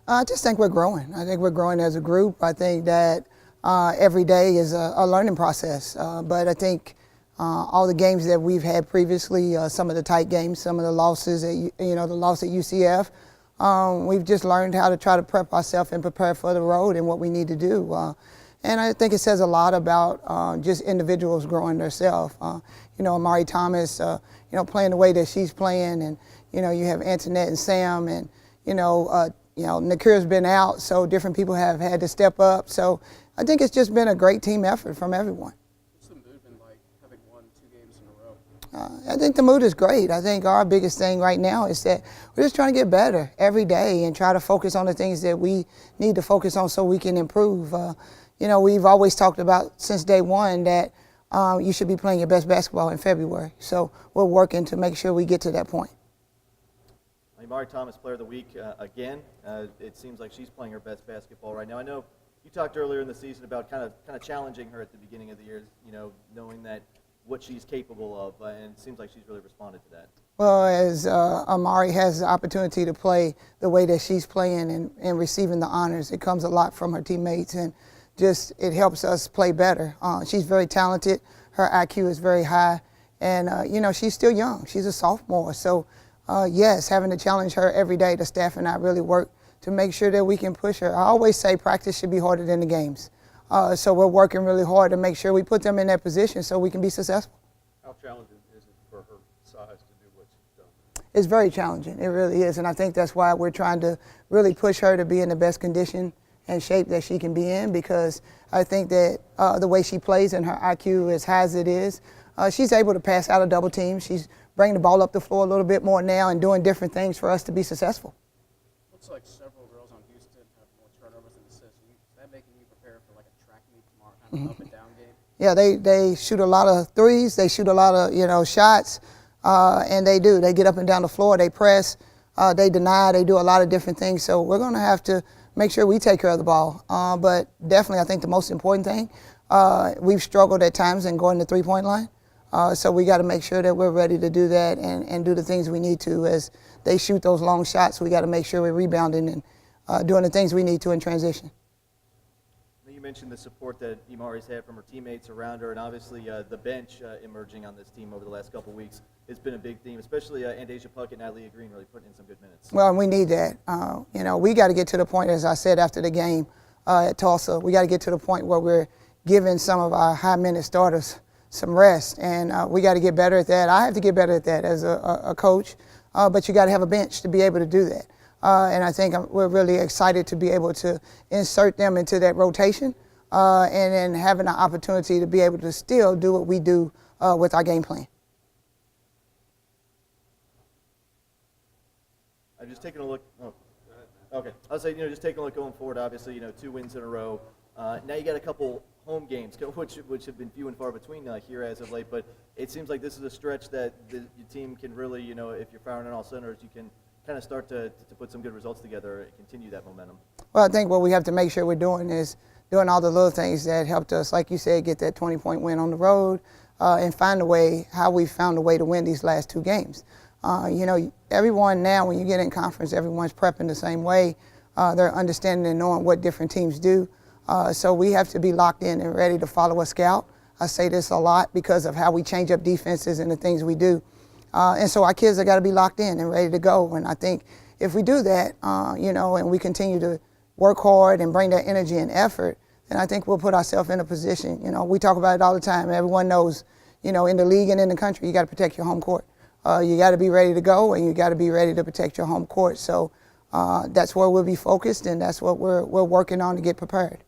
I just think we're growing. I think we're growing as a group. I think that every day is a learning process. But I think all the games that we've had previously, some of the tight games, some of the losses, the loss at UCF, we've just learned how to try to prep ourselves and prepare for the road and what we need to do. And I think it says a lot about just individuals growing themselves. Iimar'i Thomas, playing the way that she's playing, and you have Antoinette and Sam, and Nakira's been out, so different people have had to step up. So I think it's just been a great team effort from everyone. What's the mood been like, having won 2 games in a row? I think the mood is great. I think our biggest thing right now is that we're just trying to get better every day and try to focus on the things that we need to focus on so we can improve. We've always talked about since day one that you should be playing your best basketball in February. So we're working to make sure we get to that point. Iimar'i Thomas, Player of the Week again. It seems like she's playing her best basketball right now. I know you talked earlier in the season about kind of challenging her at the beginning of the year, knowing that what she's capable of, and it seems like she's really responded to that. Well, as Iimar'i has the opportunity to play the way that she's playing and receiving the honors, it comes a lot from her teammates, and just it helps us play better. She's very talented. Her IQ is very high, and she's still young. She's a sophomore, so yes, having to challenge her every day, the staff and I really work to make sure that we can push her. I always say practice should be harder than the games. So we're working really hard to make sure we put them in that position so we can be successful. How challenging is it for her size to do what she's done? It's very challenging. It really is, and I think that's why we're trying to really push her to be in the best condition and shape that she can be in, because I think that the way she plays and her IQ as high as it is, she's able to pass out of double teams. She's bringing the ball up the floor a little bit more now and doing different things for us to be successful. Looks like several girls on Houston have more turnovers than assists. Is that making you prepare for like a track meet tomorrow, kind of up and down game? Yeah, they shoot a lot of threes. They shoot a lot of shots, and they do. They get up and down the floor. They press. They deny. They do a lot of different things. So we're going to have to make sure we take care of the ball. But definitely, I think the most important thing, we've struggled at times in going to three-point line. So we got to make sure that we're ready to do that and do the things we need to. As they shoot those long shots, we got to make sure we're rebounding and doing the things we need to in transition. You mentioned the support that Iimar'i's had from her teammates around her, and obviously the bench emerging on this team over the last couple of weeks has been a big theme, especially Andasia Puckett and Aaliyah Green really putting in some good minutes. Well, we need that. We got to get to the point, as I said after the game at Tulsa, we got to get to the point where we're giving some of our high-minute starters some rest, and we got to get better at that. I have to get better at that as a coach, but you got to have a bench to be able to do that. And I think we're really excited to be able to insert them into that rotation and then having an opportunity to be able to still do what we do with our game plan. I'm just taking a look. Oh, okay. I was saying, just taking a look going forward. Obviously, 2 wins in a row. Now you got a couple home games, which have been few and far between here as of late. But it seems like this is a stretch that your team can really, if you're firing on all cylinders, you can kind of start to put some good results together and continue that momentum. Well, I think what we have to make sure we're doing is doing all the little things that helped us, like you said, get that 20-point win on the road and find a way, how we found a way to win these last 2 games. Everyone now, when you get in conference, everyone's prepping the same way. They're understanding and knowing what different teams do. So we have to be locked in and ready to follow a scout. I say this a lot because of how we change up defenses and the things we do. And so our kids have got to be locked in and ready to go. And I think if we do that, and we continue to work hard and bring that energy and effort, then I think we'll put ourselves in a position. We talk about it all the time. Everyone knows, in the league and in the country, you got to protect your home court. You got to be ready to go, and you got to be ready to protect your home court. So that's where we'll be focused, and that's what we're working on to get prepared.